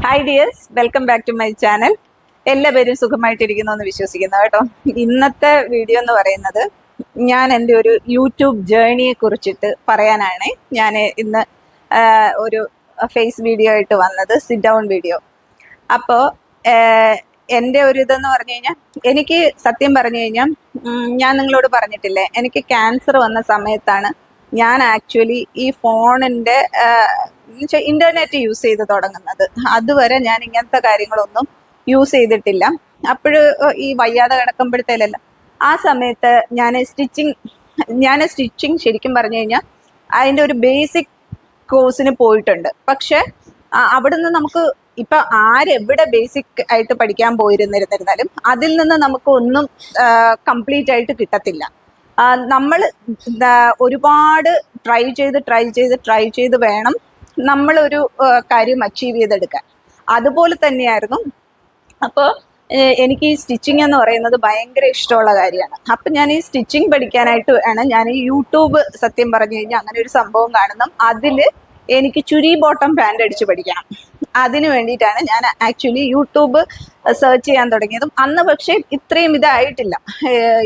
Hi dears, welcome back to my channel. എല്ലാവരും സുഖമായിട്ടിരിക്കുന്നു എന്ന് വിശ്വസിക്കുന്നു കേട്ടോ. ഇന്നത്തെ വീഡിയോ എന്ന് പറയുന്നത് ഞാൻ എൻ്റെ ഒരു യൂട്യൂബ് ജേണിയെ കുറിച്ചിട്ട് പറയാനാണ് ഞാൻ ഇന്ന് ഒരു ഫേസ് വീഡിയോ ആയിട്ട് വന്നത്, സിറ്റ് ഡൗൺ വീഡിയോ. അപ്പോൾ എൻ്റെ ഒരു ഇതെന്ന് പറഞ്ഞു കഴിഞ്ഞാൽ, എനിക്ക് സത്യം പറഞ്ഞു കഴിഞ്ഞാൽ ഞാൻ നിങ്ങളോട് പറഞ്ഞിട്ടില്ലേ, എനിക്ക് ക്യാൻസർ വന്ന സമയത്താണ് ഞാൻ ആക്ച്വലി ഈ ഫോണിൻ്റെ ഇന്റർനെറ്റ് യൂസ് ചെയ്ത് തുടങ്ങുന്നത്. അതുവരെ ഞാൻ ഇങ്ങനത്തെ കാര്യങ്ങളൊന്നും യൂസ് ചെയ്തിട്ടില്ല. അപ്പോഴ് ഈ വയ്യാതെ കിടക്കുമ്പോഴത്തേലല്ല, ആ സമയത്ത് ഞാൻ സ്റ്റിച്ചിങ് ശരിക്കും പറഞ്ഞു കഴിഞ്ഞാൽ അതിൻ്റെ ഒരു ബേസിക് കോഴ്സിന് പോയിട്ടുണ്ട്. പക്ഷെ അവിടുന്ന് നമുക്ക് ഇപ്പൊ ആരെവിടെ ബേസിക് ആയിട്ട് പഠിക്കാൻ പോയിരുന്നിരുന്നാലും അതിൽ നിന്ന് നമുക്ക് ഒന്നും കംപ്ലീറ്റ് ആയിട്ട് കിട്ടത്തില്ല. നമ്മൾ ഒരുപാട് ട്രൈ ചെയ്ത് വേണം നമ്മളൊരു കാര്യം അച്ചീവ് ചെയ്തെടുക്കാൻ. അതുപോലെ തന്നെയായിരുന്നു. അപ്പോൾ എനിക്ക് ഈ സ്റ്റിച്ചിങ് എന്ന് പറയുന്നത് ഭയങ്കര ഇഷ്ടമുള്ള കാര്യമാണ്. അപ്പം ഞാൻ ഈ സ്റ്റിച്ചിങ് പഠിക്കാനായിട്ട് ആണ് ഞാൻ ഈ യൂട്യൂബ്, സത്യം പറഞ്ഞു കഴിഞ്ഞാൽ അങ്ങനെ ഒരു സംഭവം കാണുന്നു. അതിൽ എനിക്ക് ചുരി ബോട്ടം പാൻറ് അടിച്ച് പഠിക്കണം. അതിന് വേണ്ടിയിട്ടാണ് ഞാൻ ആക്ച്വലി യൂട്യൂബ് സെർച്ച് ചെയ്യാൻ തുടങ്ങിയതും. അന്ന് പക്ഷേ ഇത്രയും ഇതായിട്ടില്ല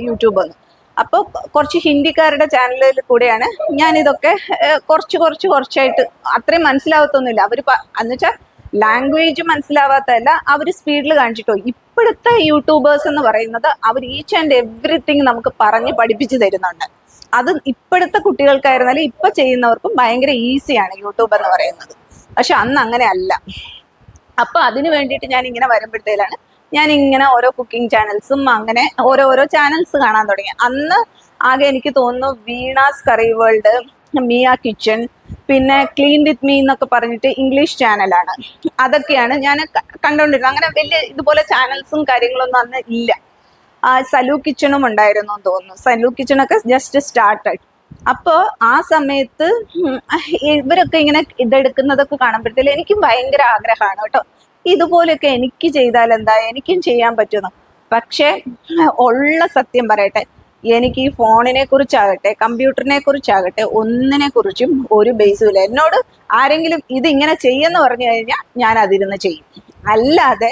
യൂട്യൂബൊന്നും. അപ്പോൾ കുറച്ച് ഹിന്ദിക്കാരുടെ ചാനലിൽ കൂടെയാണ് ഞാനിതൊക്കെ കുറച്ചായിട്ട്, അത്രയും മനസ്സിലാവത്തൊന്നുമില്ല. അവർ എന്നുവെച്ചാൽ ലാംഗ്വേജ് മനസ്സിലാവാത്തതല്ല, അവർ സ്പീഡിൽ കാണിച്ചിട്ടോ. ഇപ്പോഴത്തെ യൂട്യൂബേഴ്സ് എന്ന് പറയുന്നത് അവർ ഈച്ച് ആൻഡ് എവറിത്തിങ് നമുക്ക് പറഞ്ഞ് പഠിപ്പിച്ച് തരുന്നുണ്ട്. അത് ഇപ്പോഴത്തെ കുട്ടികൾക്കായിരുന്നാലും ഇപ്പൊ ചെയ്യുന്നവർക്കും ഭയങ്കര ഈസിയാണ് യൂട്യൂബ് എന്ന് പറയുന്നത്. പക്ഷെ അന്ന് അങ്ങനെ അല്ല. അപ്പൊ അതിന് വേണ്ടിയിട്ട് ഞാൻ ഇങ്ങനെ വരുമ്പോഴത്തേലാണ് ഞാൻ ഇങ്ങനെ ഓരോ കുക്കിംഗ് ചാനൽസും അങ്ങനെ ഓരോ ചാനൽസ് കാണാൻ തുടങ്ങി. അന്ന് ആകെ എനിക്ക് തോന്നുന്നു Veena's curry world, Mia kitchen, പിന്നെ ക്ലീൻ വിത്ത് മീ എന്നൊക്കെ പറഞ്ഞിട്ട് ഇംഗ്ലീഷ് ചാനലാണ്. അതൊക്കെയാണ് ഞാൻ കണ്ടുകൊണ്ടിരുന്നത്. അങ്ങനെ വലിയ ഇതുപോലെ ചാനൽസും കാര്യങ്ങളൊന്നും അന്ന് ഇല്ല. സലു കിച്ചണും ഉണ്ടായിരുന്നു എന്ന് തോന്നുന്നു. സലു കിച്ചണൊക്കെ ജസ്റ്റ് സ്റ്റാർട്ടഡ്. അപ്പോൾ ആ സമയത്ത് ഇവരൊക്കെ ഇങ്ങനെ ഇതെടുക്കുന്നതൊക്കെ കാണുമ്പോഴത്തേലും എനിക്കും ഭയങ്കര ആഗ്രഹമാണ് കേട്ടോ, ഇതുപോലെയൊക്കെ എനിക്ക് ചെയ്താൽ എന്താ, എനിക്കും ചെയ്യാൻ പറ്റുന്നു. പക്ഷേ ഉള്ള സത്യം പറയട്ടെ, എനിക്ക് ഈ ഫോണിനെ കുറിച്ചാകട്ടെ കമ്പ്യൂട്ടറിനെ കുറിച്ചാകട്ടെ ഒന്നിനെ കുറിച്ചും ഒരു ബേസും ഇല്ല. എന്നോട് ആരെങ്കിലും ഇതിങ്ങനെ ചെയ്യുമെന്ന് പറഞ്ഞു കഴിഞ്ഞാൽ ഞാൻ അതിരുന്ന് ചെയ്യും. അല്ലാതെ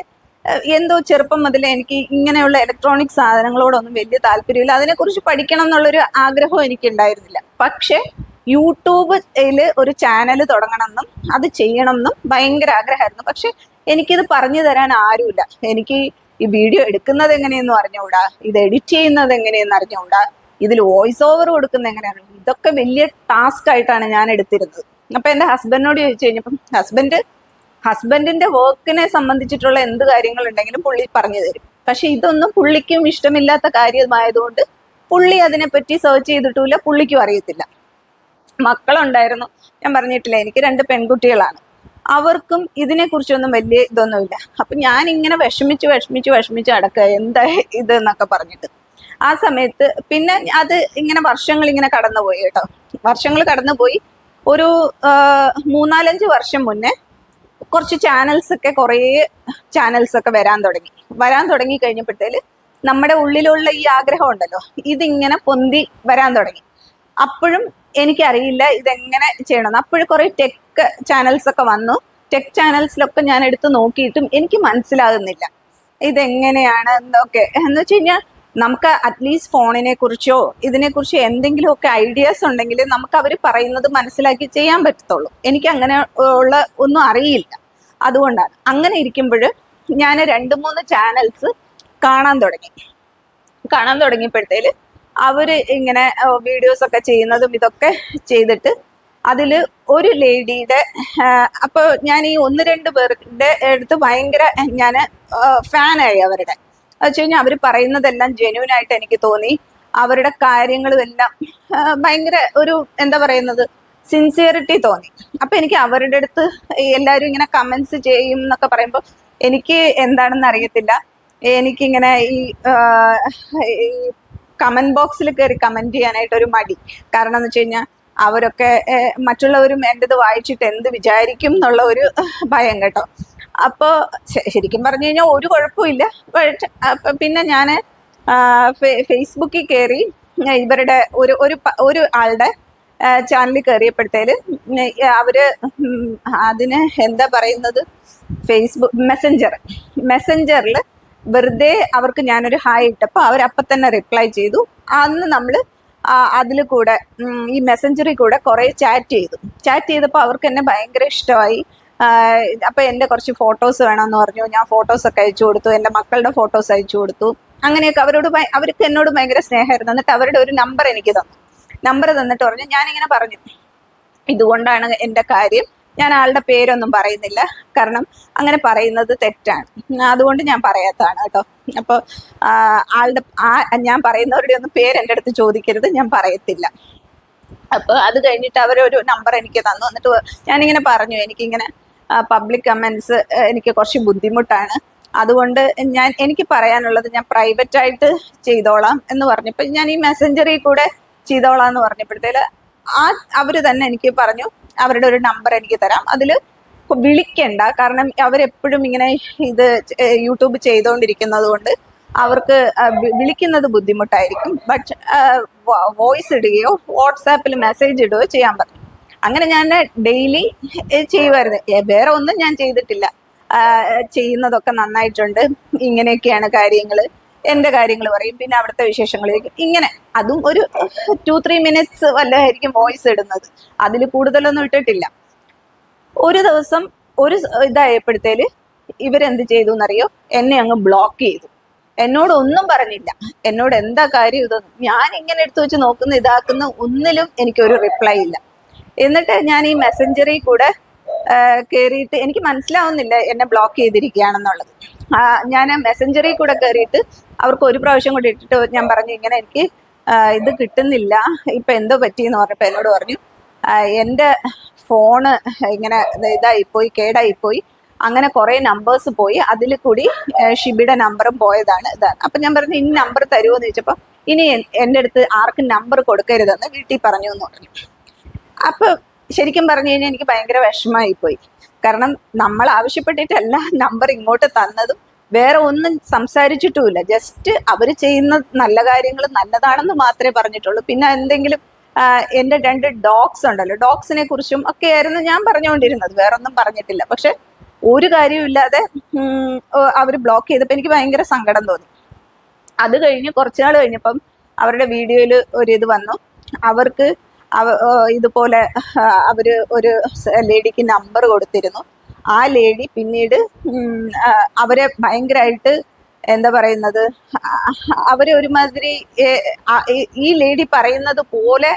എന്തോ ചെറുപ്പം മുതലേ എനിക്ക് ഇങ്ങനെയുള്ള ഇലക്ട്രോണിക് സാധനങ്ങളോടൊന്നും വലിയ താല്പര്യമില്ല. അതിനെക്കുറിച്ച് പഠിക്കണം എന്നുള്ളൊരു ആഗ്രഹവും എനിക്ക് ഉണ്ടായിരുന്നില്ല. പക്ഷെ യൂട്യൂബിൽ ഒരു ചാനൽ തുടങ്ങണമെന്നും അത് ചെയ്യണമെന്നും ഭയങ്കര ആഗ്രഹമായിരുന്നു. പക്ഷെ എനിക്കിത് പറഞ്ഞു തരാൻ ആരുമില്ല. എനിക്ക് ഈ വീഡിയോ എടുക്കുന്നത് എങ്ങനെയെന്ന് അറിഞ്ഞുകൂടാ, ഇത് എഡിറ്റ് ചെയ്യുന്നത് എങ്ങനെയെന്ന് അറിഞ്ഞുകൂടാ, ഇതിൽ വോയിസ് ഓവർ കൊടുക്കുന്നത് എങ്ങനെയാണ്. ഇതൊക്കെ വലിയ ടാസ്ക് ആയിട്ടാണ് ഞാൻ എടുത്തിരുന്നത്. അപ്പൊ എൻ്റെ ഹസ്ബൻഡിനോട് ചോദിച്ചു കഴിഞ്ഞപ്പം ഹസ്ബൻഡിന്റെ വർക്കിനെ സംബന്ധിച്ചിട്ടുള്ള എന്ത് കാര്യങ്ങളുണ്ടെങ്കിലും പുള്ളി പറഞ്ഞു തരും. പക്ഷെ ഇതൊന്നും പുള്ളിക്കും ഇഷ്ടമില്ലാത്ത കാര്യമായതുകൊണ്ട് പുള്ളി അതിനെപ്പറ്റി സെർച്ച് ചെയ്തിട്ടില്ല, പുള്ളിക്കും അറിയത്തില്ല. മക്കളുണ്ടായിരുന്നു, ഞാൻ പറഞ്ഞിട്ടില്ല, എനിക്ക് 2 പെൺകുട്ടികളാണ്. അവർക്കും ഇതിനെക്കുറിച്ചൊന്നും വലിയ ഇതൊന്നുമില്ല. അപ്പൊ ഞാൻ ഇങ്ങനെ വിഷമിച്ച് അടക്കുക, എന്താ ഇത് എന്നൊക്കെ പറഞ്ഞിട്ട്. ആ സമയത്ത് പിന്നെ അത് ഇങ്ങനെ വർഷങ്ങൾ ഇങ്ങനെ കടന്നുപോയി കേട്ടോ. വർഷങ്ങൾ കടന്നുപോയി. ഒരു 3-4-5 വർഷം മുന്നേ കുറച്ച് കുറേ ചാനൽസ് ഒക്കെ വരാൻ തുടങ്ങി കഴിഞ്ഞപ്പോഴത്തേല് നമ്മുടെ ഉള്ളിലുള്ള ഈ ആഗ്രഹം ഉണ്ടല്ലോ, ഇതിങ്ങനെ പൊന്തി വരാൻ തുടങ്ങി. അപ്പോഴും എനിക്കറിയില്ല ഇതെങ്ങനെ ചെയ്യണമെന്ന്. അപ്പോഴും കുറെ ടെക് ചാനൽസ് ഒക്കെ വന്നു. ടെക് ചാനൽസിലൊക്കെ ഞാൻ എടുത്ത് നോക്കിയിട്ടും എനിക്ക് മനസ്സിലാകുന്നില്ല ഇതെങ്ങനെയാണ് എന്നൊക്കെ. എന്ന് വെച്ച് കഴിഞ്ഞാൽ നമുക്ക് അറ്റ്ലീസ്റ്റ് ഫോണിനെ കുറിച്ചോ ഇതിനെക്കുറിച്ചോ എന്തെങ്കിലുമൊക്കെ ഐഡിയാസ് ഉണ്ടെങ്കിൽ നമുക്ക് അവർ പറയുന്നത് മനസ്സിലാക്കി ചെയ്യാൻ പറ്റത്തുള്ളൂ. എനിക്ക് അങ്ങനെ ഉള്ള ഒന്നും അറിയില്ല. അതുകൊണ്ടാണ്. അങ്ങനെ ഇരിക്കുമ്പോൾ ഞാൻ 2-3 ചാനൽസ് കാണാൻ തുടങ്ങിയപ്പോഴത്തേല് അവര് ഇങ്ങനെ വീഡിയോസ് ഒക്കെ ചെയ്യുന്നതും ഇതൊക്കെ ചെയ്തിട്ട് അതിൽ ഒരു ലേഡിയുടെ, അപ്പോൾ ഞാൻ ഈ 1-2 പേരുടെ അടുത്ത് ഭയങ്കര ഞാൻ ഫാനായി അവരുടെ. അത് വെച്ച് കഴിഞ്ഞാൽ അവർ പറയുന്നതെല്ലാം ജെന്യൂൻ ആയിട്ട് എനിക്ക് തോന്നി. അവരുടെ കാര്യങ്ങളും എല്ലാം ഭയങ്കര ഒരു എന്താ പറയുന്നത്, സിൻസിയറിറ്റി തോന്നി. അപ്പൊ എനിക്ക് അവരുടെ അടുത്ത് എല്ലാവരും ഇങ്ങനെ കമന്റ്സ് ചെയ്യും എന്നൊക്കെ പറയുമ്പോൾ എനിക്ക് എന്താണെന്ന് അറിയത്തില്ല. എനിക്കിങ്ങനെ ഈ കമന്റ് ബോക്സിൽ കയറി കമന്റ് ചെയ്യാനായിട്ട് ഒരു മടി. കാരണം എന്ന് വെച്ച് കഴിഞ്ഞാൽ അവരൊക്കെ മറ്റുള്ളവരും എൻ്റെത് വായിച്ചിട്ട് എന്ത് വിചാരിക്കും എന്നുള്ള ഒരു ഭയം കേട്ടോ. അപ്പോൾ ശരിക്കും പറഞ്ഞു കഴിഞ്ഞാൽ ഒരു കുഴപ്പമില്ല. പിന്നെ ഞാൻ ഫേസ്ബുക്കിൽ കയറി ഇവരുടെ ഒരു ആളുടെ ചാനലിൽ കയറിയപ്പോഴത്തേല് അവര് അതിന് എന്താ പറയുന്നത്, ഫേസ്ബുക്ക് മെസ്സഞ്ചറിൽ വെറുതെ അവർക്ക് ഞാനൊരു ഹായ് ഇട്ടപ്പോൾ അവരപ്പം തന്നെ റിപ്ലൈ ചെയ്തു. അന്ന് നമ്മൾ അതിൽ കൂടെ ഈ മെസ്സഞ്ചറിൽ കൂടെ കുറേ ചാറ്റ് ചെയ്തപ്പോൾ അവർക്ക് എന്നെ ഭയങ്കര ഇഷ്ടമായി. അപ്പം എൻ്റെ കുറച്ച് ഫോട്ടോസ് വേണമെന്ന് പറഞ്ഞു. ഞാൻ ഫോട്ടോസൊക്കെ അയച്ചു കൊടുത്തു, എൻ്റെ മക്കളുടെ ഫോട്ടോസ് അയച്ചു കൊടുത്തു. അങ്ങനെയൊക്കെ അവർക്ക് എന്നോട് ഭയങ്കര സ്നേഹമായിരുന്നു. എന്നിട്ട് അവരുടെ ഒരു നമ്പർ എനിക്ക് തന്നു. നമ്പർ തന്നിട്ട് പറഞ്ഞു, ഞാനിങ്ങനെ പറഞ്ഞു, ഇതുകൊണ്ടാണ് എൻ്റെ കാര്യം, ഞാൻ ആളുടെ പേരൊന്നും പറയുന്നില്ല, കാരണം അങ്ങനെ പറയുന്നത് തെറ്റാണ്, അതുകൊണ്ട് ഞാൻ പറയാത്തതാണ് കേട്ടോ. അപ്പോൾ ഞാൻ പറയുന്നവരുടെ ഒന്നും പേര് എൻ്റെ അടുത്ത് ചോദിക്കരുത്, ഞാൻ പറയത്തില്ല. അപ്പോൾ അത് കഴിഞ്ഞിട്ട് അവരൊരു നമ്പർ എനിക്ക് തന്നു. എന്നിട്ട് ഞാനിങ്ങനെ പറഞ്ഞു, എനിക്കിങ്ങനെ പബ്ലിക് കമൻസ് എനിക്ക് കുറച്ച് ബുദ്ധിമുട്ടാണ്, അതുകൊണ്ട് എനിക്ക് പറയാനുള്ളത് ഞാൻ പ്രൈവറ്റ് ആയിട്ട് ചെയ്തോളാം എന്ന് പറഞ്ഞപ്പോൾ, ഞാൻ ഈ മെസ്സഞ്ചറിൽ കൂടെ ചെയ്തോളാം എന്ന് പറഞ്ഞപ്പോഴത്തേല് അവര് തന്നെ എനിക്ക് പറഞ്ഞു, അവരുടെ ഒരു നമ്പർ എനിക്ക് തരാം, അതിൽ വിളിക്കണ്ട, കാരണം അവരെപ്പോഴും ഇങ്ങനെ ഇത് യൂട്യൂബ് ചെയ്തുകൊണ്ടിരിക്കുന്നത് കൊണ്ട് അവർക്ക് വിളിക്കുന്നത് ബുദ്ധിമുട്ടായിരിക്കും, ബട്ട് വോയിസ് ഇടുകയോ വാട്സാപ്പിൽ മെസ്സേജ് ഇടുകയോ ചെയ്യാൻ പറഞ്ഞു. അങ്ങനെ ഞാൻ ഡെയിലി ചെയ്യുമായിരുന്നു. വേറെ ഒന്നും ഞാൻ ചെയ്തിട്ടില്ല, ചെയ്യുന്നതൊക്കെ നന്നായിട്ടുണ്ട്, ഇങ്ങനെയൊക്കെയാണ് കാര്യങ്ങൾ, എൻ്റെ കാര്യങ്ങൾ പറയും, പിന്നെ അവിടുത്തെ വിശേഷങ്ങൾ ഇങ്ങനെ. അതും ഒരു 2-3 മിനിറ്റ്സ് വല്ലതായിരിക്കും വോയിസ് ഇടുന്നത്, അതിൽ കൂടുതലൊന്നും ഇട്ടിട്ടില്ല. ഒരു ദിവസം ഒരു ഇതായപ്പോഴത്തേല് ഇവരെന്ത് ചെയ്തു എന്നറിയോ, എന്നെ അങ്ങ് ബ്ലോക്ക് ചെയ്തു. എന്നോട് ഒന്നും പറഞ്ഞില്ല, എന്നോട് എന്താ കാര്യം ഇതൊന്നും, ഞാൻ ഇങ്ങനെ എടുത്തു വെച്ച് നോക്കുന്ന ഇതാക്കുന്ന ഒന്നിലും എനിക്കൊരു റിപ്ലൈ ഇല്ല. എന്നിട്ട് ഞാൻ ഈ മെസ്സഞ്ചറിൽ കൂടെ കയറിയിട്ട് എനിക്ക് മനസ്സിലാവുന്നില്ല എന്നെ ബ്ലോക്ക് ചെയ്തിരിക്കുകയാണെന്നുള്ളത്. ഞാൻ മെസ്സഞ്ചറിൽ കൂടെ കയറിയിട്ട് അവർക്ക് ഒരു പ്രാവശ്യം കൂടി ഇട്ടിട്ട് ഞാൻ പറഞ്ഞു, ഇങ്ങനെ എനിക്ക് ഇത് കിട്ടുന്നില്ല, ഇപ്പം എന്തോ പറ്റിയെന്ന് പറഞ്ഞപ്പോൾ എന്നോട് പറഞ്ഞു, എൻ്റെ ഫോണ് ഇങ്ങനെ ഇതായിപ്പോയി, കേടായിപ്പോയി, അങ്ങനെ കുറേ നമ്പേഴ്സ് പോയി, അതിൽ കൂടി ഷിബിയുടെ നമ്പറും പോയതാണ് ഇതാണ്. അപ്പം ഞാൻ പറഞ്ഞു, ഇനി നമ്പർ തരുമോ എന്ന് ചോദിച്ചപ്പോൾ, ഇനി എൻ്റെ അടുത്ത് ആർക്കും നമ്പർ കൊടുക്കരുതെന്ന് വീട്ടിൽ പറഞ്ഞു എന്ന് പറഞ്ഞു. അപ്പോൾ ശരിക്കും പറഞ്ഞു കഴിഞ്ഞാൽ എനിക്ക് ഭയങ്കര വിഷമമായിപ്പോയി, കാരണം നമ്മൾ ആവശ്യപ്പെട്ടിട്ടല്ല നമ്പർ ഇങ്ങോട്ട് തന്നതും, വേറെ ഒന്നും സംസാരിച്ചിട്ടുമില്ല, ജസ്റ്റ് അവർ ചെയ്യുന്ന നല്ല കാര്യങ്ങൾ നല്ലതാണെന്ന് മാത്രമേ പറഞ്ഞിട്ടുള്ളൂ. പിന്നെ എന്തെങ്കിലും എൻ്റെ 2 ഡോഗ്സ് ഉണ്ടല്ലോ, ഡോഗ്സിനെ കുറിച്ചും ഒക്കെ ആയിരുന്നു ഞാൻ പറഞ്ഞുകൊണ്ടിരുന്നത്, വേറെ ഒന്നും പറഞ്ഞിട്ടില്ല. പക്ഷെ ഒരു കാര്യമില്ലാതെ അവർ ബ്ലോക്ക് ചെയ്തപ്പോൾ എനിക്ക് ഭയങ്കര സങ്കടം തോന്നി. അത് കഴിഞ്ഞ് കുറച്ചുനാൾ കഴിഞ്ഞപ്പം അവരുടെ വീഡിയോയിൽ ഒരു വന്നു, അവർക്ക് ഇതുപോലെ അവര് ഒരു ലേഡിക്ക് നമ്പർ കൊടുത്തിരുന്നു. ആ ലേഡി പിന്നീട് അവരെ ഭയങ്കരമായിട്ട് എന്താ പറയുന്നത്, അവരെ ഒരുമാതിരി ഈ ലേഡി പറയുന്നത് പോലെ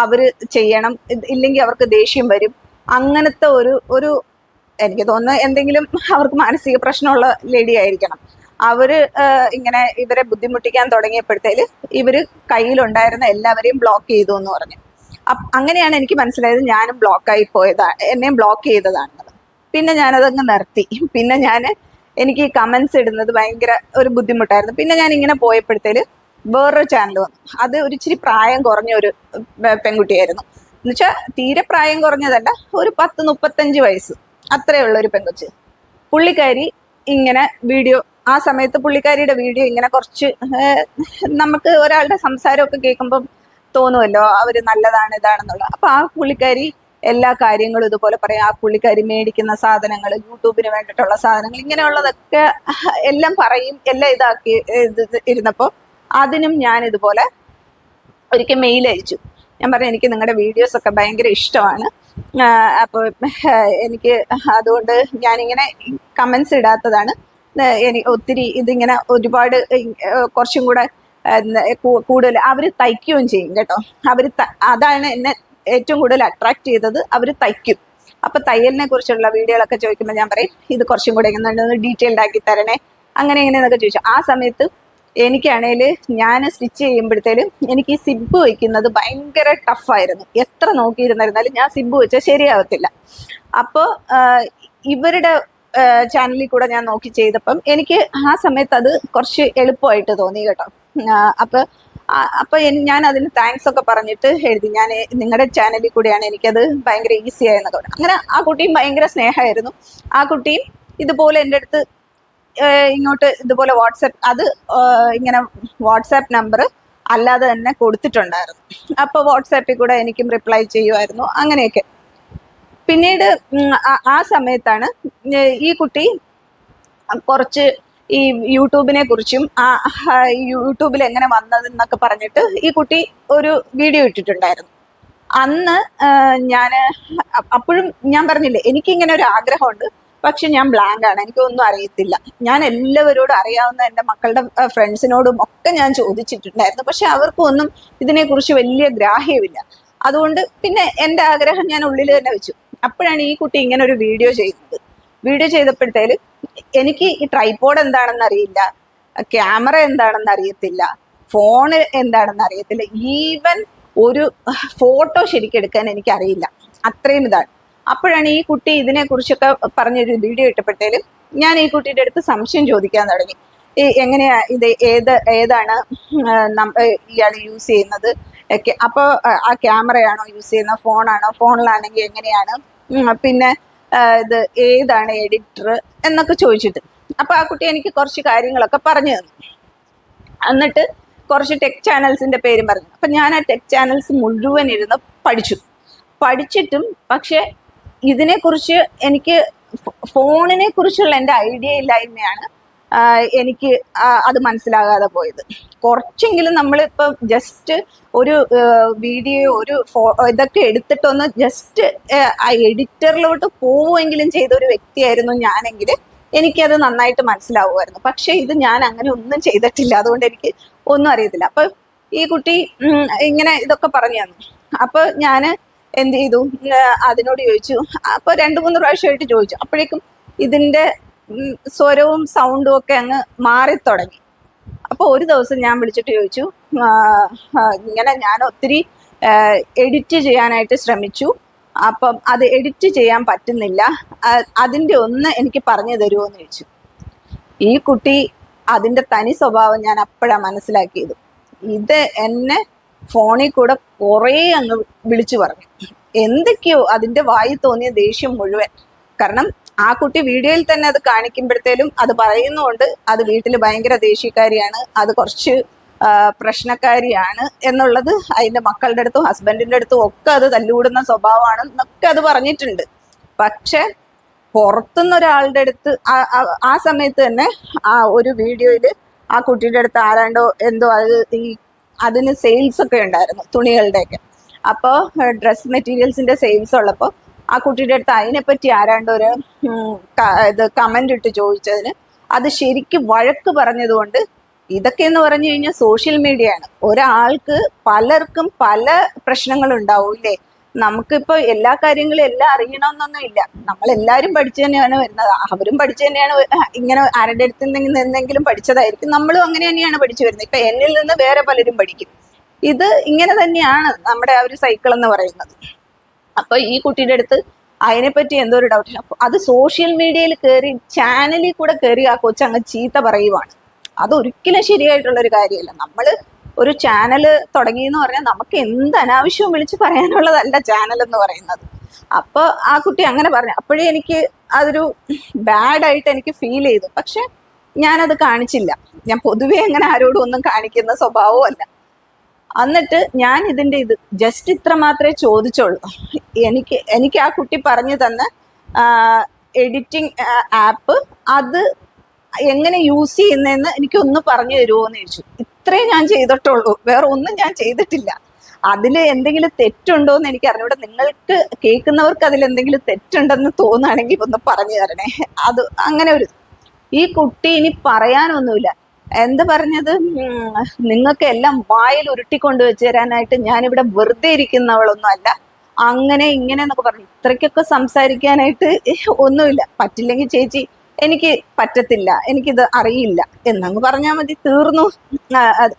അവര് ചെയ്യണം, ഇല്ലെങ്കിൽ അവർക്ക് ദേഷ്യം വരും, അങ്ങനത്തെ ഒരു എനിക്ക് തോന്നുന്നു എന്തെങ്കിലും അവർക്ക് മാനസിക പ്രശ്നമുള്ള ലേഡി ആയിരിക്കണം. അവര് ഇങ്ങനെ ഇവരെ ബുദ്ധിമുട്ടിക്കാൻ തുടങ്ങിയപ്പോഴത്തേല് ഇവര് കയ്യിലുണ്ടായിരുന്ന എല്ലാവരെയും ബ്ലോക്ക് ചെയ്തു എന്ന് പറഞ്ഞു. അങ്ങനെയാണ് എനിക്ക് മനസ്സിലായത് ഞാനും ബ്ലോക്കായി പോയതാണ്, എന്നെയും ബ്ലോക്ക് ചെയ്തതാണെന്നത്. പിന്നെ ഞാനതങ്ങ് നിർത്തി. പിന്നെ എനിക്ക് ഈ കമൻസ് ഇടുന്നത് ഭയങ്കര ഒരു ബുദ്ധിമുട്ടായിരുന്നു. പിന്നെ ഞാൻ ഇങ്ങനെ പോയപ്പോഴത്തേല് വേറൊരു ചാനൽ വന്നു, അത് ഒരു ഇച്ചിരി പ്രായം കുറഞ്ഞ ഒരു പെൺകുട്ടിയായിരുന്നു. എന്നുവെച്ചാൽ തീരെ പ്രായം കുറഞ്ഞതല്ല, ഒരു 10-35 വയസ്സ് അത്രേ ഉള്ള ഒരു പെൺകുച്ച്. പുള്ളിക്കാരി ഇങ്ങനെ വീഡിയോ, ആ സമയത്ത് പുള്ളിക്കാരിയുടെ വീഡിയോ ഇങ്ങനെ കുറച്ച് നമുക്ക് ഒരാളുടെ സംസാരമൊക്കെ കേൾക്കുമ്പം തോന്നുമല്ലോ അവർ നല്ലതാണ് ഇതാണെന്നുള്ളത്. അപ്പൊ ആ പുള്ളിക്കാരി എല്ലാ കാര്യങ്ങളും ഇതുപോലെ പറയാം. ആ പുള്ളിക്കാരി മേടിക്കുന്ന സാധനങ്ങൾ, യൂട്യൂബിന് വേണ്ടിയിട്ടുള്ള സാധനങ്ങൾ, ഇങ്ങനെയുള്ളതൊക്കെ എല്ലാം പറയും. എല്ലാം ഇതാക്കി ഇരുന്നപ്പോൾ അതിനും ഞാൻ ഇതുപോലെ ഒരിക്കൽ മെയിൽ അയച്ചു. ഞാൻ പറഞ്ഞു, എനിക്ക് നിങ്ങളുടെ വീഡിയോസ് ഒക്കെ ഭയങ്കര ഇഷ്ടമാണ്, അപ്പോൾ എനിക്ക് അതുകൊണ്ട് ഞാനിങ്ങനെ കമൻസ് ഇടാത്തതാണ്, എനിക്ക് ഒത്തിരി ഇതിങ്ങനെ ഒരുപാട് കുറച്ചും കൂടെ കൂടുതൽ അവർ തയ്ക്കുകയും ചെയ്യും കേട്ടോ. അതാണ് എന്നെ ഏറ്റവും കൂടുതൽ അട്രാക്ട് ചെയ്തത്, അവർ തയ്ക്കും. അപ്പൊ തയ്യലിനെ കുറിച്ചുള്ള വീഡിയോകളൊക്കെ ചോദിക്കുമ്പോൾ ഞാൻ പറയും, ഇത് കുറച്ചും കൂടെ ഒന്ന് ഡീറ്റെയിൽഡ് ആക്കി തരണേ, അങ്ങനെ എങ്ങനെയെന്നൊക്കെ ചോദിച്ചു. ആ സമയത്ത് എനിക്കാണേൽ ഞാൻ സ്റ്റിച്ച് ചെയ്യുമ്പോഴത്തേലും എനിക്ക് ഈ സിബ് വയ്ക്കുന്നത് ഭയങ്കര ടഫായിരുന്നു. എത്ര നോക്കിയിരുന്നിരുന്നാലും ഞാൻ സിബ് വെച്ചാൽ ശരിയാവത്തില്ല. അപ്പോൾ ഇവരുടെ ചാനലിൽ കൂടെ ഞാൻ നോക്കി ചെയ്തപ്പം എനിക്ക് ആ സമയത്ത് അത് കുറച്ച് എളുപ്പമായിട്ട് തോന്നി കേട്ടോ. അപ്പൊ ഞാൻ അതിന് താങ്ക്സ് ഒക്കെ പറഞ്ഞിട്ട് എഴുതി, ഞാൻ നിങ്ങളുടെ ചാനലിൽ കൂടെയാണ് എനിക്കത് ഭയങ്കര ഈസി ആയെന്നൊക്കെ പറഞ്ഞു. അങ്ങനെ ആ കുട്ടിയും ഭയങ്കര സ്നേഹമായിരുന്നു. ആ കുട്ടിയും ഇതുപോലെ എൻ്റെ അടുത്ത് ഇങ്ങോട്ട് ഇതുപോലെ വാട്സാപ്പ്, അത് ഇങ്ങനെ വാട്സാപ്പ് നമ്പർ അല്ലാതെ തന്നെ കൊടുത്തിട്ടുണ്ടായിരുന്നു. അപ്പോൾ വാട്സാപ്പിൽ കൂടെ എനിക്കും റിപ്ലൈ ചെയ്യുമായിരുന്നു, അങ്ങനെയൊക്കെ. പിന്നീട് ആ സമയത്താണ് ഈ കുട്ടി കുറച്ച് ഈ യൂട്യൂബിനെ കുറിച്ചും യൂട്യൂബിൽ എങ്ങനെ വന്നതെന്നൊക്കെ പറഞ്ഞിട്ട് ഈ കുട്ടി ഒരു വീഡിയോ ഇട്ടിട്ടുണ്ടായിരുന്നു. അന്ന് ഞാൻ അപ്പോഴും ഞാൻ പറഞ്ഞില്ലേ, എനിക്കിങ്ങനെ ഒരു ആഗ്രഹമുണ്ട്, പക്ഷെ ഞാൻ ബ്ലാങ്ക് ആണ്, എനിക്കൊന്നും അറിയത്തില്ല. ഞാൻ എല്ലാവരോടും അറിയാവുന്ന എൻ്റെ മക്കളുടെ ഫ്രണ്ട്സിനോടും ഒക്കെ ഞാൻ ചോദിച്ചിട്ടുണ്ടായിരുന്നു, പക്ഷെ അവർക്കും ഒന്നും ഇതിനെക്കുറിച്ച് വലിയ ഗ്രാഹ്യമില്ല. അതുകൊണ്ട് പിന്നെ എൻ്റെ ആഗ്രഹം ഞാൻ ഉള്ളിൽ തന്നെ വെച്ചു. അപ്പോഴാണ് ഈ കുട്ടി ഇങ്ങനെ ഒരു വീഡിയോ ചെയ്യുന്നത്. വീഡിയോ ചെയ്തപ്പോഴത്തേല് എനിക്ക് ഈ ട്രൈപോഡ് എന്താണെന്ന് അറിയില്ല, ക്യാമറ എന്താണെന്ന് അറിയത്തില്ല, ഫോണ് എന്താണെന്ന് അറിയത്തില്ല, ഈവൻ ഒരു ഫോട്ടോ ശരിക്കെടുക്കാൻ എനിക്കറിയില്ല, അത്രയും ഇതാണ്. അപ്പോഴാണ് ഈ കുട്ടി ഇതിനെക്കുറിച്ചൊക്കെ പറഞ്ഞൊരു വീഡിയോ ഇട്ടപ്പോഴത്തേലും ഞാൻ ഈ കുട്ടിയുടെ അടുത്ത് സംശയം ചോദിക്കാൻ തുടങ്ങി. എങ്ങനെയാ ഇത്, ഏതാണ് ഇയാൾ യൂസ് ചെയ്യുന്നത് ഒക്കെ. അപ്പോൾ ആ ക്യാമറയാണോ യൂസ് ചെയ്യുന്നത്, ഫോണാണോ, ഫോണിലാണെങ്കിൽ എങ്ങനെയാണ്, പിന്നെ ഇത് ഏതാണ് എഡിറ്റർ എന്നൊക്കെ ചോദിച്ചിട്ട്. അപ്പോൾ ആ കുട്ടി എനിക്ക് കുറച്ച് കാര്യങ്ങളൊക്കെ പറഞ്ഞു തന്നു. എന്നിട്ട് കുറച്ച് ടെക് ചാനൽസിന്റെ പേരും പറഞ്ഞു. അപ്പം ഞാൻ ആ ടെക് ചാനൽസ് മുഴുവൻ ഇരുന്ന് പഠിച്ചിട്ടും പക്ഷെ ഇതിനെക്കുറിച്ച് എനിക്ക് ഫോണിനെ കുറിച്ചുള്ള എൻ്റെ ഐഡിയ ഇല്ലായ്മയാണ് എനിക്ക് അത് മനസ്സിലാകാതെ പോയത്. കുറച്ചെങ്കിലും നമ്മളിപ്പോൾ ജസ്റ്റ് ഒരു വീഡിയോ, ഒരു ഇതൊക്കെ എടുത്തിട്ടൊന്ന് ജസ്റ്റ് ആ എഡിറ്ററിലോട്ട് പോവുമെങ്കിലും ചെയ്ത ഒരു വ്യക്തിയായിരുന്നു ഞാനെങ്കിൽ എനിക്കത് നന്നായിട്ട് മനസ്സിലാവുമായിരുന്നു. പക്ഷെ ഇത് ഞാൻ അങ്ങനെ ഒന്നും ചെയ്തിട്ടില്ല, അതുകൊണ്ട് എനിക്ക് ഒന്നും അറിയത്തില്ല. അപ്പൊ ഈ കുട്ടി ഇങ്ങനെ ഇതൊക്കെ പറഞ്ഞു തന്നു. അപ്പൊ ഞാൻ എന്ത് ചെയ്തു, അതിനോട് ചോദിച്ചു. അപ്പൊ 2-3 പ്രാവശ്യമായിട്ട് ചോദിച്ചു. അപ്പോഴേക്കും ഇതിന്റെ സ്വരവും സൗണ്ടും ഒക്കെ അങ്ങ് മാറി തുടങ്ങി. അപ്പോൾ ഒരു ദിവസം ഞാൻ വിളിച്ചിട്ട് ചോദിച്ചു, ഇങ്ങനെ ഞാൻ ഒത്തിരി എഡിറ്റ് ചെയ്യാനായിട്ട് ശ്രമിച്ചു, അപ്പം അത് എഡിറ്റ് ചെയ്യാൻ പറ്റുന്നില്ല, അതിൻ്റെ ഒന്ന് എനിക്ക് പറഞ്ഞു തരുമോ എന്ന് ചോദിച്ചു. ഈ കുട്ടി അതിൻ്റെ തനി സ്വഭാവം ഞാൻ അപ്പോഴാണ് മനസ്സിലാക്കിയത്. ഇത് എന്നെ ഫോണിൽ കൂടെ കുറേ അങ്ങ് വിളിച്ചു പറഞ്ഞു, എന്തൊക്കെയോ അതിൻ്റെ വായി തോന്നിയ ദേഷ്യം മുഴുവൻ. കാരണം ആ കുട്ടി വീഡിയോയിൽ തന്നെ അത് കാണിക്കുമ്പോഴത്തേലും അത് പറയുന്നതുകൊണ്ട് അത് വീട്ടിൽ ഭയങ്കര ദേഷ്യക്കാരിയാണ്, അത് കുറച്ച് പ്രശ്നക്കാരിയാണ് എന്നുള്ളത് അതിൻ്റെ മക്കളുടെ അടുത്തും ഹസ്ബൻഡിൻ്റെ അടുത്തും ഒക്കെ അത് തല്ലുകൂടുന്ന സ്വഭാവമാണ് എന്നൊക്കെ അത് പറഞ്ഞിട്ടുണ്ട്. പക്ഷെ പുറത്തുനിന്ന് ഒരാളുടെ അടുത്ത് ആ സമയത്ത് തന്നെ ആ ഒരു വീഡിയോയിൽ ആ കുട്ടിയുടെ അടുത്ത് ആരാണ്ടോ എന്തോ അതിന് സെയിൽസ് ഒക്കെ ഉണ്ടായിരുന്നു, തുണികളുടെയൊക്കെ. അപ്പോൾ ഡ്രസ് മെറ്റീരിയൽസിന്റെ സെയിൽസ് ഉള്ളപ്പോൾ ആ കുട്ടിയുടെ അടുത്ത് അതിനെപ്പറ്റി ആരാണ്ട് ഒരു ഇത് കമന്റ് ഇട്ട് ചോദിച്ചതിന് അത് ശരിക്കും വഴക്ക് പറഞ്ഞതുകൊണ്ട്, ഇതൊക്കെ എന്ന് പറഞ്ഞു കഴിഞ്ഞാൽ സോഷ്യൽ മീഡിയ ആണ്. ഒരാൾക്ക് പലർക്കും പല പ്രശ്നങ്ങളുണ്ടാവും ഇല്ലേ. നമുക്കിപ്പോൾ എല്ലാ കാര്യങ്ങളും എല്ലാം അറിയണമെന്നൊന്നും ഇല്ല. നമ്മളെല്ലാവരും പഠിച്ചു തന്നെയാണ് വരുന്നത്, അവരും പഠിച്ചു തന്നെയാണ്, ഇങ്ങനെ ആരുടെ അടുത്ത് നിന്നെങ്കിലും പഠിച്ചതായിരിക്കും. നമ്മളും അങ്ങനെ തന്നെയാണ് പഠിച്ചു വരുന്നത്. ഇപ്പൊ എന്നിൽ നിന്ന് വേറെ പലരും പഠിക്കും. ഇത് ഇങ്ങനെ തന്നെയാണ് നമ്മുടെ ആ ഒരു സൈക്കിൾ എന്ന് പറയുന്നത്. അപ്പൊ ഈ കുട്ടിയുടെ അടുത്ത് അതിനെപ്പറ്റി എന്തോ ഒരു ഡൗട്ട്. അത് സോഷ്യൽ മീഡിയയിൽ കയറി ചാനലിൽ കൂടെ കയറി ആ കൊച്ചങ്ങ് ചീത്ത പറയുവാണ്. അതൊരിക്കലും ശരിയായിട്ടുള്ളൊരു കാര്യമല്ല. നമ്മൾ ഒരു ചാനൽ തുടങ്ങിയെന്ന് പറഞ്ഞാൽ നമുക്ക് എന്ത് അനാവശ്യവും വിളിച്ച് പറയാനുള്ളതല്ല ചാനൽ എന്ന് പറയുന്നത്. അപ്പോൾ ആ കുട്ടി അങ്ങനെ പറഞ്ഞു. അപ്പോഴേ എനിക്ക് അതൊരു ബാഡായിട്ട് എനിക്ക് ഫീൽ ചെയ്തു. പക്ഷെ ഞാനത് കാണിച്ചില്ല. ഞാൻ പൊതുവെ അങ്ങനെ ആരോടും ഒന്നും കാണിക്കുന്ന സ്വഭാവവും അല്ല. എന്നിട്ട് ഞാൻ ഇതിൻ്റെ ജസ്റ്റ് ഇത്ര മാത്രമേ ചോദിച്ചുള്ളൂ. എനിക്ക് ആ കുട്ടി പറഞ്ഞു തന്ന എഡിറ്റിംഗ് ആപ്പ് അത് എങ്ങനെ യൂസ് ചെയ്യുന്നതെന്ന് എനിക്കൊന്ന് പറഞ്ഞു തരുമോ എന്ന് ചോദിച്ചു. ഇത്രേ ഞാൻ ചെയ്തിട്ടുള്ളൂ, വേറെ ഒന്നും ഞാൻ ചെയ്തിട്ടില്ല. അതിൽ എന്തെങ്കിലും തെറ്റുണ്ടോ എന്ന് എനിക്ക് അറിഞ്ഞൂടെ. നിങ്ങൾക്ക് കേൾക്കുന്നവർക്ക് അതിൽ എന്തെങ്കിലും തെറ്റുണ്ടെന്ന് തോന്നുകയാണെങ്കിൽ ഒന്ന് പറഞ്ഞു തരണേ. അത് അങ്ങനെ ഒരു ഈ കുട്ടി ഇനി പറയാനൊന്നുമില്ല. എന്ത് പറഞ്ഞത്, നിങ്ങൾക്ക് എല്ലാം വായിൽ ഉരുട്ടിക്കൊണ്ട് വെച്ച് തരാനായിട്ട് ഞാനിവിടെ വെറുതെ ഇരിക്കുന്നവളൊന്നും അല്ല, അങ്ങനെ ഇങ്ങനെ എന്നൊക്കെ പറഞ്ഞു. ഇത്രയ്ക്കൊക്കെ സംസാരിക്കാനായിട്ട് ഒന്നുമില്ല. പറ്റില്ലെങ്കിൽ ചേച്ചി എനിക്ക് പറ്റത്തില്ല, എനിക്കിത് അറിയില്ല എന്നങ്ങ് പറഞ്ഞാൽ മതി, തീർന്നു.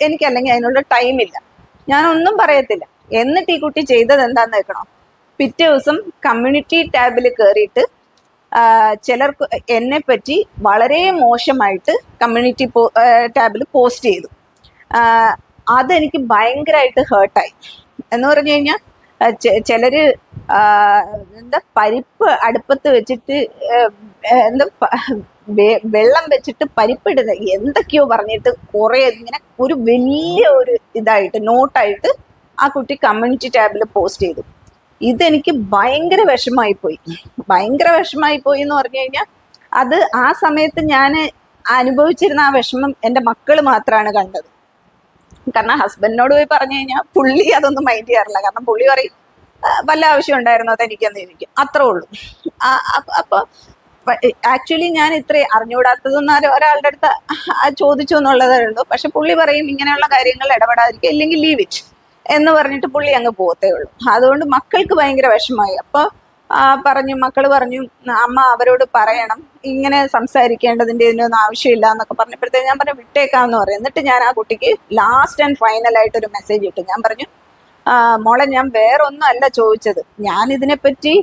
എനിക്കല്ലെങ്കിൽ അതിനുള്ള ടൈമില്ല, ഞാനൊന്നും പറയത്തില്ല. എന്നിട്ട് ഈ കുട്ടി ചെയ്തത് എന്താന്ന് വെക്കണോ, പിറ്റേ ദിവസം കമ്മ്യൂണിറ്റി ടാബിൽ കയറിയിട്ട് ചിലർക്ക് എന്നെ പറ്റി വളരെ മോശമായിട്ട് കമ്മ്യൂണിറ്റി ടാബിൽ പോസ്റ്റ് ചെയ്തു. അതെനിക്ക് ഭയങ്കരമായിട്ട് ഹേർട്ടായി. എന്ന് പറഞ്ഞു കഴിഞ്ഞാൽ ചിലര് എന്താ പരിപ്പ് അടുപ്പത്ത് വെച്ചിട്ട് എന്താ വെള്ളം വെച്ചിട്ട് പരിപ്പിടുന്ന എന്തൊക്കെയോ പറഞ്ഞിട്ട് കുറെ ഇങ്ങനെ ഒരു വലിയ ഒരു ഇതായിട്ട് നോട്ടായിട്ട് ആ കുട്ടി കമ്മ്യൂണിറ്റി ടാബിൽ പോസ്റ്റ് ചെയ്തു. ഇതെനിക്ക് ഭയങ്കര വിഷമായി പോയി എന്ന് പറഞ്ഞു കഴിഞ്ഞാൽ അത് ആ സമയത്ത് ഞാൻ അനുഭവിച്ചിരുന്ന ആ വിഷമം എൻ്റെ മക്കൾ മാത്രമാണ് കണ്ടത്. കാരണം ഹസ്ബൻഡിനോട് പോയി പറഞ്ഞു കഴിഞ്ഞാൽ പുള്ളി അതൊന്നും മൈൻഡ് ചെയ്യാറില്ല. കാരണം പുള്ളി പറയും വല്ല ആവശ്യം ഉണ്ടായിരുന്നോ തനിക്കെന്ന് ചോദിക്കും, അത്രേ ഉള്ളൂ. അപ്പൊ ആക്ച്വലി ഞാൻ ഇത്ര അറിഞ്ഞുകൂടാത്തതൊന്നും ഒരാളുടെ അടുത്ത് ചോദിച്ചു എന്നുള്ളതേ ഉള്ളൂ. പക്ഷെ പുള്ളി പറയും ഇങ്ങനെയുള്ള കാര്യങ്ങൾ ഇടപെടാതിരിക്കുക, ഇല്ലെങ്കിൽ ലീവ് ഇറ്റ് എന്ന് പറഞ്ഞിട്ട് പുള്ളി അങ്ങ് പോകത്തേ ഉള്ളൂ. അതുകൊണ്ട് മക്കൾക്ക് ഭയങ്കര വിഷമമായി. അപ്പൊ മക്കള് പറഞ്ഞു അമ്മ അവരോട് പറയണം ഇങ്ങനെ സംസാരിക്കേണ്ടതിന്റെ ഇതിനൊന്നും ആവശ്യമില്ല എന്നൊക്കെ പറഞ്ഞപ്പോഴത്തേക്ക് ഞാൻ പറഞ്ഞു വിട്ടേക്കാന്ന് പറയും. എന്നിട്ട് ഞാൻ ആ കുട്ടിക്ക് ലാസ്റ്റ് ആൻഡ് ഫൈനൽ ആയിട്ട് ഒരു മെസ്സേജ് ഇട്ടു. ഞാൻ പറഞ്ഞു മോളെ, ഞാൻ വേറൊന്നും അല്ല ചോദിച്ചത്, ഞാൻ ഇതിനെപ്പറ്റി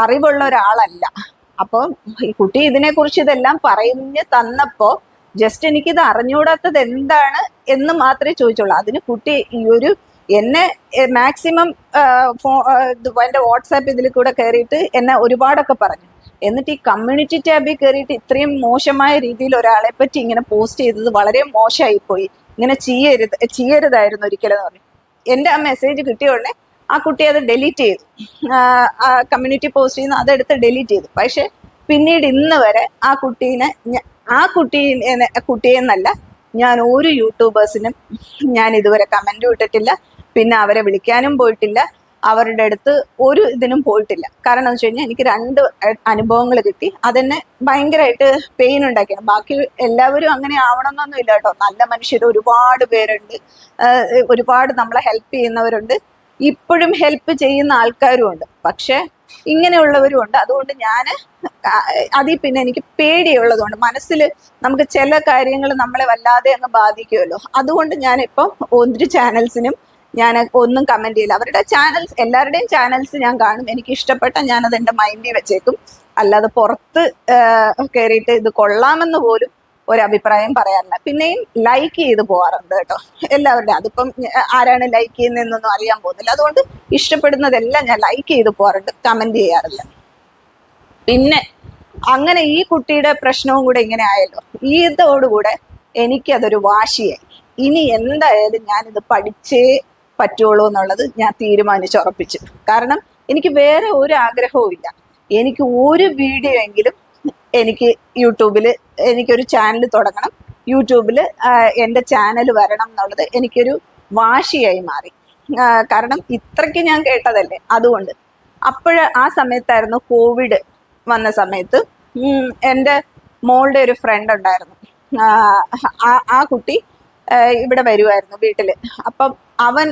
അറിവുള്ള ഒരാളല്ല. അപ്പം ഈ കുട്ടി ഇതിനെക്കുറിച്ച് ഇതെല്ലാം പറഞ്ഞു തന്നപ്പോ ജസ്റ്റ് എനിക്കിത് അറിഞ്ഞുകൂടാത്തത് എന്താണ് എന്ന് മാത്രമേ ചോദിച്ചുള്ളൂ. അതിന് കുട്ടി ഈ ഒരു എന്നെ മാക്സിമം എൻ്റെ വാട്സാപ്പ് ഇതിൽ കൂടെ കയറിയിട്ട് എന്നെ ഒരുപാടൊക്കെ പറഞ്ഞു. എന്നിട്ട് ഈ കമ്മ്യൂണിറ്റി ടാബിൽ കയറിയിട്ട് ഇത്രയും മോശമായ രീതിയിൽ ഒരാളെ പറ്റി ഇങ്ങനെ പോസ്റ്റ് ചെയ്തത് വളരെ മോശമായിപ്പോയി. ഇങ്ങനെ ചെയ്യരുതായിരുന്നു ഒരിക്കലും എന്ന് പറഞ്ഞു. എൻ്റെ ആ മെസ്സേജ് കിട്ടിയ ഉടനെ ആ കുട്ടി അത് ഡിലീറ്റ് ചെയ്തു. കമ്മ്യൂണിറ്റി പോസ്റ്റ് ചെയ്യുന്ന അതെടുത്ത് ഡിലീറ്റ് ചെയ്തു. പക്ഷെ പിന്നീട് ഇന്ന് വരെ ആ കുട്ടിയെ എന്നല്ല, ഞാൻ ഒരു യൂട്യൂബേഴ്സിനും ഞാൻ ഇതുവരെ കമന്റ് ഇട്ടിട്ടില്ല. പിന്നെ അവരെ വിളിക്കാനും പോയിട്ടില്ല, അവരുടെ അടുത്ത് ഒരു ഇതിനും പോയിട്ടില്ല. കാരണം എന്ന് വെച്ച് കഴിഞ്ഞാൽ എനിക്ക് 2 അനുഭവങ്ങൾ കിട്ടി. അതെന്നെ ഭയങ്കരമായിട്ട് പെയിൻ ഉണ്ടാക്കിയാണ്. ബാക്കി എല്ലാവരും അങ്ങനെ ആവണമെന്നൊന്നും ഇല്ല കേട്ടോ. നല്ല മനുഷ്യർ ഒരുപാട് പേരുണ്ട്, ഒരുപാട് നമ്മളെ ഹെൽപ്പ് ചെയ്യുന്നവരുണ്ട്, ഇപ്പോഴും ഹെൽപ്പ് ചെയ്യുന്ന ആൾക്കാരും ഉണ്ട്. പക്ഷെ ഇങ്ങനെയുള്ളവരും ഉണ്ട്. അതുകൊണ്ട് ഞാൻ അതിൽ പിന്നെ എനിക്ക് പേടിയുള്ളതുകൊണ്ട് മനസ്സിൽ നമുക്ക് ചില കാര്യങ്ങൾ നമ്മളെ വല്ലാതെ അങ്ങ് ബാധിക്കുമല്ലോ. അതുകൊണ്ട് ഞാനിപ്പം ഒരു ചാനൽസിനും ഞാൻ ഒന്നും കമന്റ് ചെയ്യില്ല. അവരുടെ ചാനൽസ്, എല്ലാവരുടെയും ചാനൽസ് ഞാൻ കാണും, എനിക്ക് ഇഷ്ടപ്പെട്ട ഞാനത് എൻ്റെ മൈൻഡിൽ വെച്ചേക്കും. അല്ലാതെ പുറത്ത് കയറിയിട്ട് ഇത് കൊള്ളാമെന്ന് പോലും ഒരഭിപ്രായം പറയാറില്ല. പിന്നെയും ലൈക്ക് ചെയ്ത് പോകാറുണ്ട് കേട്ടോ എല്ലാവരുടെയും. അതിപ്പം ആരാണ് ലൈക്ക് ചെയ്യുന്നതെന്നൊന്നും അറിയാൻ പോകുന്നില്ല. അതുകൊണ്ട് ഇഷ്ടപ്പെടുന്നതെല്ലാം ഞാൻ ലൈക്ക് ചെയ്ത് പോകാറുണ്ട്, കമന്റ് ചെയ്യാറില്ല. പിന്നെ അങ്ങനെ ഈ കുട്ടിയുടെ പ്രശ്നവും കൂടെ ഇങ്ങനെ ആയല്ലോ. ഇതോടുകൂടെ എനിക്കതൊരു വാശിയായി. ഇനി എന്തായാലും ഞാനിത് പഠിച്ചേ പറ്റുള്ളൂ എന്നുള്ളത് ഞാൻ തീരുമാനിച്ചുറപ്പിച്ചു. കാരണം എനിക്ക് വേറെ ഒരു ആഗ്രഹവും ഇല്ല. എനിക്ക് ഒരു വീഡിയോ എങ്കിലും എനിക്ക് യൂട്യൂബിൽ എനിക്കൊരു ചാനൽ തുടങ്ങണം, യൂട്യൂബിൽ എൻ്റെ ചാനൽ വരണം എന്നുള്ളത് എനിക്കൊരു വാശിയായി മാറി. കാരണം ഇത്രയ്ക്ക് ഞാൻ കേട്ടതല്ലേ. അതുകൊണ്ട് ആ സമയത്തായിരുന്നു കോവിഡ് വന്ന സമയത്ത് എൻ്റെ മോളുടെ ഒരു ഫ്രണ്ട് ഉണ്ടായിരുന്നു. ആ കുട്ടി ഇവിടെ വരുമായിരുന്നു വീട്ടില്. അപ്പം അവൻ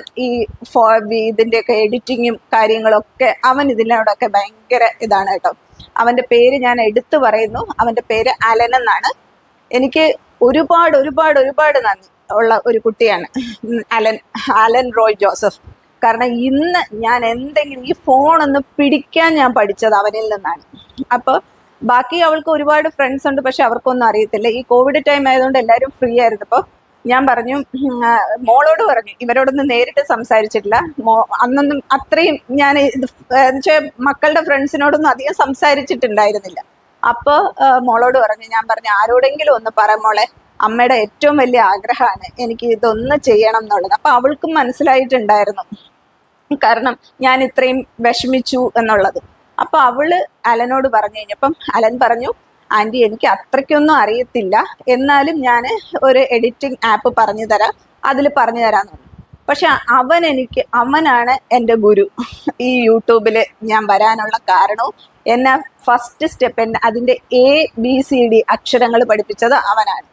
ഇതിൻ്റെയൊക്കെ എഡിറ്റിങ്ങും കാര്യങ്ങളൊക്കെ അവൻ ഇതിനോടൊക്കെ ഭയങ്കര ഇതാണ് കേട്ടോ. അവൻ്റെ പേര് ഞാൻ എടുത്തു പറയുന്നു, അവൻ്റെ പേര് അലൻ എന്നാണ്. എനിക്ക് ഒരുപാട് ഒരുപാട് ഒരുപാട് നന്ദി ഉള്ള ഒരു കുട്ടിയാണ് അലൻ റോയ് ജോസഫ്. കാരണം ഇന്ന് ഞാൻ എന്തെങ്കിലും ഈ ഫോണൊന്ന് പിടിക്കാൻ ഞാൻ പഠിച്ചത് അവനിൽ നിന്നാണ്. അപ്പോൾ ബാക്കി അവൾക്ക് ഒരുപാട് ഫ്രണ്ട്സ് ഉണ്ട്, പക്ഷെ അവർക്കൊന്നും അറിയത്തില്ല. ഈ കോവിഡ് ടൈം ആയതുകൊണ്ട് എല്ലാവരും ഫ്രീ ആയിരുന്നു. അപ്പോൾ ഞാൻ പറഞ്ഞു, മോളോട് പറഞ്ഞു, ഇവരോടൊന്നും നേരിട്ട് സംസാരിച്ചിട്ടില്ല. അന്നൊന്നും അത്രയും ഞാൻ മക്കളുടെ ഫ്രണ്ട്സിനോടൊന്നും അധികം സംസാരിച്ചിട്ടുണ്ടായിരുന്നില്ല. അപ്പോൾ മോളോട് പറഞ്ഞു, ഞാൻ പറഞ്ഞു ആരോടെങ്കിലും ഒന്ന് പറ മോളെ, അമ്മയുടെ ഏറ്റവും വലിയ ആഗ്രഹമാണ് എനിക്ക് ഇതൊന്ന് ചെയ്യണം എന്നുള്ളത്. അപ്പൊ അവൾക്കും മനസ്സിലായിട്ടുണ്ടായിരുന്നു, കാരണം ഞാൻ ഇത്രയും വിഷമിച്ചു എന്നുള്ളത്. അപ്പൊ അവള് അലനോട് പറഞ്ഞു കഴിഞ്ഞപ്പം അലൻ പറഞ്ഞു, ആൻറ്റി എനിക്ക് അത്രയ്ക്കൊന്നും അറിയത്തില്ല, എന്നാലും ഞാൻ ഒരു എഡിറ്റിംഗ് ആപ്പ് പറഞ്ഞു തരാം, അതിൽ പറഞ്ഞു തരാമെന്ന് പറഞ്ഞു. പക്ഷെ അവനാണ് എൻ്റെ ഗുരു. ഈ യൂട്യൂബിൽ ഞാൻ വരാനുള്ള കാരണവും എന്നെ ഫസ്റ്റ് സ്റ്റെപ്പ് അതിൻ്റെ ABCD അക്ഷരങ്ങൾ പഠിപ്പിച്ചത് അവനാണ്.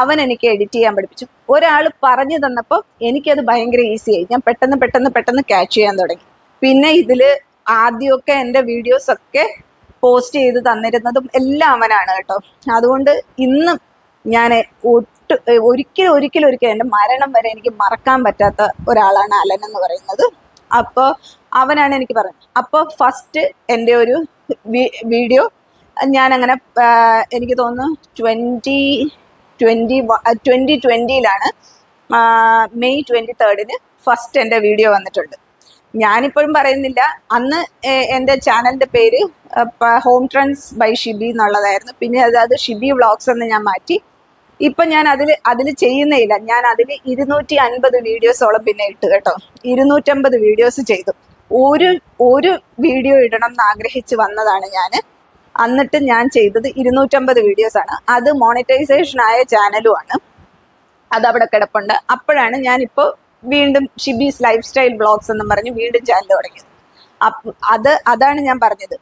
അവൻ എനിക്ക് എഡിറ്റ് ചെയ്യാൻ പഠിപ്പിച്ചു. ഒരാൾ പറഞ്ഞു തന്നപ്പോൾ എനിക്കത് ഭയങ്കര ഈസിയായി. ഞാൻ പെട്ടെന്ന് ക്യാച്ച് ചെയ്യാൻ തുടങ്ങി. പിന്നെ ഇതിൽ ആദ്യമൊക്കെ എൻ്റെ വീഡിയോസൊക്കെ പോസ്റ്റ് ചെയ്ത് തന്നിരുന്നതും എല്ലാം അവനാണ് കേട്ടോ. അതുകൊണ്ട് ഇന്നും ഞാൻ ഒരിക്കലും എൻ്റെ മരണം വരെ എനിക്ക് മറക്കാൻ പറ്റാത്ത ഒരാളാണ് അലൻ എന്ന് പറയുന്നത്. അപ്പോൾ അവനാണ് എനിക്ക് പറഞ്ഞത്. അപ്പോൾ ഫസ്റ്റ് എൻ്റെ ഒരു വീഡിയോ ഞാനങ്ങനെ എനിക്ക് തോന്നുന്നു 2020 മെയ് 23 ഫസ്റ്റ് എൻ്റെ വീഡിയോ വന്നിട്ടുണ്ട്. ഞാനിപ്പോഴും പറയുന്നില്ല. അന്ന് എൻ്റെ ചാനലിന്റെ പേര് ഹോം ട്രെൻഡ്സ് ബൈ ഷിബി എന്നുള്ളതായിരുന്നു. പിന്നെ അത് ഷിബി വ്ളോഗ്സ് എന്ന് ഞാൻ മാറ്റി. ഇപ്പൊ ഞാൻ അതിൽ ചെയ്യുന്നേയില്ല. ഞാൻ അതിൽ 250 വീഡിയോസോളം പിന്നെ ഇട്ട് കേട്ടോ. 250 വീഡിയോസ് ചെയ്തു. ഒരു വീഡിയോ ഇടണം എന്ന് ആഗ്രഹിച്ച് വന്നതാണ് ഞാൻ. എന്നിട്ട് ഞാൻ ചെയ്തത് 250 വീഡിയോസ് ആണ്. അത് മോണിറ്റൈസേഷൻ ആയ ചാനലുമാണ്. അതവിടെ കിടപ്പുണ്ട്. അപ്പോഴാണ് ഞാനിപ്പോൾ വീണ്ടും ഷിബീസ് ലൈഫ് സ്റ്റൈൽ ബ്ലോഗ്സ് എന്നും പറഞ്ഞ് വീണ്ടും ചാനൽ തുടങ്ങിയത്. അതാണ് ഞാൻ പറഞ്ഞത്.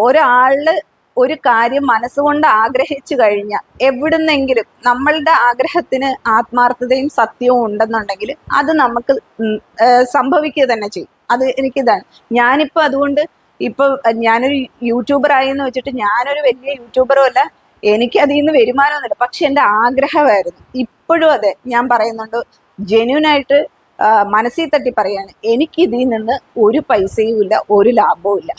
ഒരാള് ഒരു കാര്യം മനസ്സുകൊണ്ട് ആഗ്രഹിച്ചു കഴിഞ്ഞാൽ എവിടുന്നെങ്കിലും നമ്മളുടെ ആഗ്രഹത്തിന് ആത്മാർത്ഥതയും സത്യവും ഉണ്ടെന്നുണ്ടെങ്കിൽ അത് നമുക്ക് സംഭവിക്കുക തന്നെ ചെയ്യും. അത് എനിക്കിതാണ്. ഞാനിപ്പോൾ അതുകൊണ്ട് ഇപ്പൊ ഞാനൊരു യൂട്യൂബർ എന്ന് വെച്ചിട്ട് ഞാനൊരു വലിയ യൂട്യൂബറും അല്ല, എനിക്ക് അതിൽ നിന്ന് വരുമാനമൊന്നുമില്ല. പക്ഷെ എൻ്റെ ആഗ്രഹമായിരുന്നു. ഇപ്പോഴും അതെ, ഞാൻ പറയുന്നുണ്ട്, ജെന്യൂനായിട്ട് മനസ്സിൽ തട്ടി പറയാണ്, എനിക്ക് ഇതിൽ നിന്ന് ഒരു പൈസയും ഇല്ല, ഒരു ലാഭവും ഇല്ല.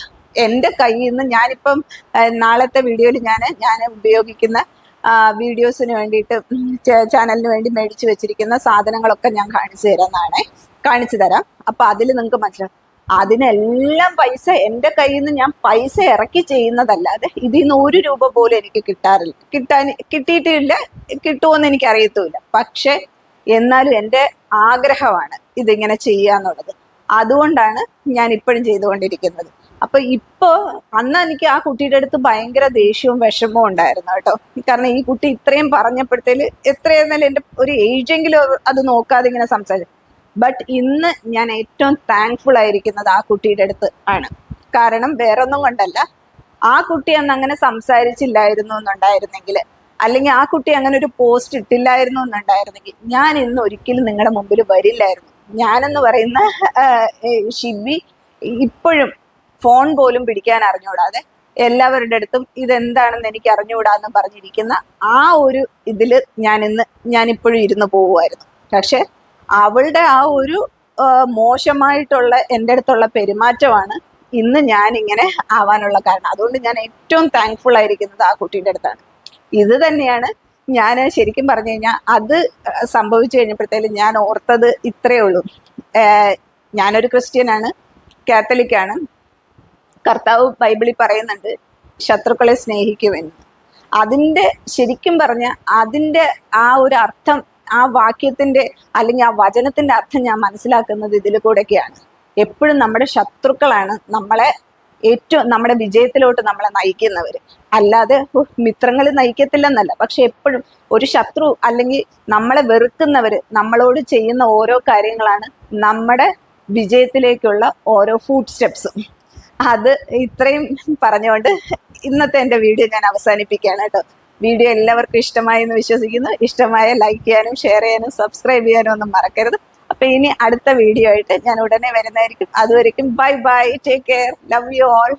എൻ്റെ കയ്യിൽ നിന്ന് ഞാനിപ്പം നാളത്തെ വീഡിയോയിൽ ഞാൻ ഉപയോഗിക്കുന്ന വീഡിയോസിന് വേണ്ടിയിട്ട് ചാനലിന് വേണ്ടി മേടിച്ചു വെച്ചിരിക്കുന്ന സാധനങ്ങളൊക്കെ ഞാൻ കാണിച്ചു തരാം. അപ്പൊ അതിൽ നിങ്ങൾക്ക് മനസ്സിലാവും. അതിനെല്ലാം പൈസ എൻ്റെ കയ്യിൽ നിന്ന് ഞാൻ പൈസ ഇറക്കി ചെയ്യുന്നതല്ലാതെ ഇതിൽ നിന്ന് 1 രൂപ പോലും എനിക്ക് കിട്ടിയിട്ടില്ല. കിട്ടുമെന്ന് എനിക്ക് അറിയത്തുമില്ല. പക്ഷെ എന്നാലും എൻ്റെ ആഗ്രഹമാണ് ഇതിങ്ങനെ ചെയ്യാന്നുള്ളത്. അതുകൊണ്ടാണ് ഞാൻ ഇപ്പോഴും ചെയ്തുകൊണ്ടിരിക്കുന്നത്. അപ്പൊ അന്ന് എനിക്ക് ആ കുട്ടിയുടെ അടുത്ത് ഭയങ്കര ദേഷ്യവും വിഷമവും ഉണ്ടായിരുന്നു കേട്ടോ. കാരണം ഈ കുട്ടി ഇത്രയും പറഞ്ഞപ്പോഴത്തേല് എത്രയെന്നാലും എൻ്റെ ഒരു ഏജെങ്കിലും അത് നോക്കാതെ ഇങ്ങനെ സംസാരിച്ചു. ബട്ട് ഇന്ന് ഞാൻ ഏറ്റവും താങ്ക്ഫുൾ ആയിരിക്കുന്നത് ആ കുട്ടിയുടെ അടുത്ത് ആണ്. കാരണം വേറൊന്നും കൊണ്ടല്ല, ആ കുട്ടി അന്ന് അങ്ങനെ സംസാരിച്ചില്ലായിരുന്നു എന്നുണ്ടായിരുന്നെങ്കിൽ, അല്ലെങ്കിൽ ആ കുട്ടി അങ്ങനെ ഒരു പോസ്റ്റ് ഇട്ടില്ലായിരുന്നു എന്നുണ്ടായിരുന്നെങ്കിൽ ഞാൻ ഇന്ന് ഒരിക്കലും നിങ്ങളുടെ മുമ്പിൽ വരില്ലായിരുന്നു. ഞാനെന്ന് പറയുന്ന ഷിബി ഇപ്പോഴും ഫോൺ പോലും പിടിക്കാൻ അറിഞ്ഞുകൂടാതെ എല്ലാവരുടെ അടുത്തും ഇതെന്താണെന്ന് എനിക്ക് അറിഞ്ഞുകൂടാന്ന് പറഞ്ഞിരിക്കുന്ന ആ ഒരു ഇതില് ഞാനിപ്പോഴും ഇരുന്ന് പോവുമായിരുന്നു. പക്ഷെ അവളുടെ ആ ഒരു മോശമായിട്ടുള്ള എൻ്റെ അടുത്തുള്ള പെരുമാറ്റമാണ് ഇന്ന് ഞാനിങ്ങനെ ആവാനുള്ള കാരണം. അതുകൊണ്ട് ഞാൻ ഏറ്റവും താങ്ക്ഫുൾ ആയിരിക്കുന്നത് ആ കുട്ടീൻ്റെ അടുത്താണ്. ഇത് തന്നെയാണ് ഞാൻ ശരിക്കും പറഞ്ഞു കഴിഞ്ഞാൽ അത് സംഭവിച്ചു കഴിഞ്ഞപ്പോഴത്തേലും ഞാൻ ഓർത്തത് ഇത്രയേ ഉള്ളൂ. ഞാനൊരു ക്രിസ്ത്യനാണ്, കാത്തലിക്കാണ്. കർത്താവ് ബൈബിളിൽ പറയുന്നുണ്ട് ശത്രുക്കളെ സ്നേഹിക്കുമെന്ന്. അതിൻ്റെ ശരിക്കും പറഞ്ഞ അതിൻ്റെ ആ ഒരു അർത്ഥം, ആ വാക്യത്തിന്റെ അല്ലെങ്കിൽ ആ വചനത്തിന്റെ അർത്ഥം ഞാൻ മനസ്സിലാക്കുന്നത് ഇതിൽ കൂടെയൊക്കെയാണ്. എപ്പോഴും നമ്മുടെ ശത്രുക്കളാണ് നമ്മുടെ വിജയത്തിലോട്ട് നമ്മളെ നയിക്കുന്നവര്. അല്ലാതെ മിത്രങ്ങൾ നയിക്കത്തില്ലെന്നല്ല. പക്ഷെ എപ്പോഴും ഒരു ശത്രു അല്ലെങ്കിൽ നമ്മളെ വെറുക്കുന്നവര് നമ്മളോട് ചെയ്യുന്ന ഓരോ കാര്യങ്ങളാണ് നമ്മുടെ വിജയത്തിലേക്കുള്ള ഓരോ ഫുഡ് സ്റ്റെപ്സും. അത് ഇത്രയും പറഞ്ഞുകൊണ്ട് ഇന്നത്തെ എൻ്റെ വീഡിയോ ഞാൻ അവസാനിപ്പിക്കുകയാണ് കേട്ടോ. വീഡിയോ എല്ലാവർക്കും ഇഷ്ടമായി എന്ന് വിശ്വസിക്കുന്നു. ഇഷ്ടമായ ലൈക്ക് ചെയ്യാനും ഷെയർ ചെയ്യാനും സബ്സ്ക്രൈബ് ചെയ്യാനും ഒന്നും മറക്കരുത്. അപ്പൊ ഇനി അടുത്ത വീഡിയോ ആയിട്ട് ഞാൻ ഉടനെ വരുന്നതായിരിക്കും. അതുവരെയും bye bye, take care, love you all.